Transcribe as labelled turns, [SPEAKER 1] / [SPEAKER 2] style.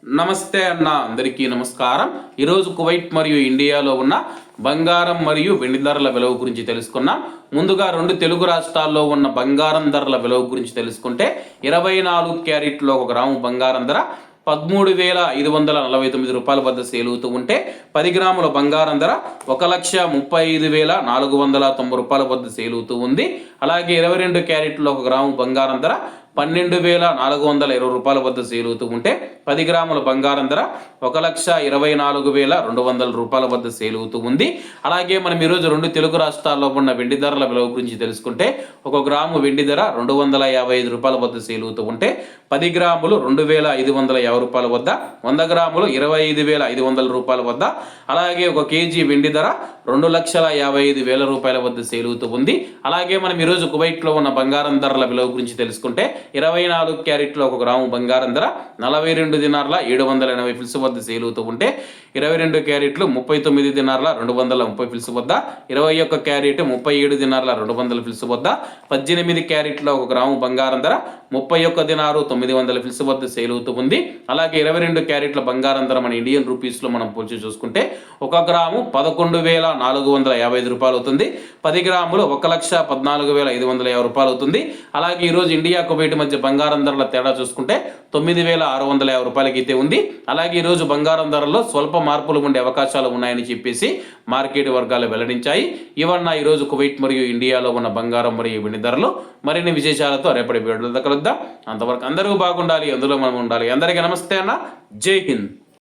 [SPEAKER 1] నమస్తే అన్న, అందరికీ నమస్కారం. ఈరోజు కువైట్ మరియు ఇండియాలో ఉన్న బంగారం మరియు వెండి ధరల విలువ గురించి తెలుసుకున్నాం. ముందుగా రెండు తెలుగు రాష్ట్రాల్లో ఉన్న బంగారం ధరల విలువ గురించి తెలుసుకుంటే 24 క్యారెట్లో 1 గ్రాము బంగారం ధర 13,549 రూపాయల వద్ద సేల్ అవుతూ ఉంటే 10 గ్రాముల బంగారం ధర 1,35,490 రూపాయల వద్ద సేల్ అవుతూ ఉంది. అలాగే 22 క్యారెట్లో 1 గ్రాము బంగారం ధర 12,420 రూపాయల వద్ద సేల్ అవుతూ ఉంటే 10 గ్రాముల బంగారం ధర 1,24,200 రూపాయల వద్ద సేల్ అవుతూ ఉంది. అలాగే మనం ఈరోజు రెండు తెలుగు రాష్ట్రాల్లో ఉన్న వెండి ధరల విలువ గురించి తెలుసుకుంటే 1 గ్రాము వెండి ధర 255 రూపాయల వద్ద సేల్ అవుతూ ఉంటే 10 గ్రాములు 2,550 రూపాయల వద్ద, 100 గ్రాములు 25,500 రూపాయల వద్ద, అలాగే 1 కేజీ వెండి ధర 2,55,000 రూపాయల వద్ద సేల్ అవుతూ ఉంది. అలాగే మనం ఈరోజు కువైట్లో ఉన్న బంగారం ధరల విలువ గురించి తెలుసుకుంటే 24 క్యారెట్లో 1 గ్రాము బంగారం ధర 42 దినార్ల 780 ఫిల్స్ వద్ద సేల్ అవుతూ ఉంటే 22 క్యారెట్లు 39 దినార్ల 230 ఫిల్స్ వద్ద, 21 క్యారెట్ 37 దినార్ల 200 ఫిల్స్ వద్ద, 18 క్యారెట్లో 1 గ్రాము బంగారం ధర 31 దినారు 900 ఫిల్స్ వద్ద సేల్ అవుతూ ఉంది. అలాగే 22 క్యారెట్ల బంగారం ధర మన ఇండియన్ రూపీస్లో మనం పోల్చి చూసుకుంటే 1 గ్రాము 11,455 రూపాయలు అవుతుంది. 10 గ్రాములు 1,14,550 రూపాయలు అవుతుంది. అలాగే ఈరోజు ఇండియా కువైట్ మధ్య బంగారం ధరల తేడా చూసుకుంటే 9,650 రూపాయలకి అయితే ఉంది. అలాగే ఈరోజు బంగారం ధరల్లో స్వల్ప మార్పులు ఉండే అవకాశాలు ఉన్నాయని చెప్పేసి మార్కెట్ వర్గాలు వెల్లడించాయి. ఇవన్న ఈరోజు కువైట్ మరియు ఇండియాలో ఉన్న బంగారం మరియు వెండి ధరలు. మరిన్ని విశేషాలతో రేపటి వీడియోలో కలుద్దాం. అంతవరకు అందరూ బాగుండాలి, అందులో మనం ఉండాలి. అందరికీ నమస్తే అన్న, జై హింద్.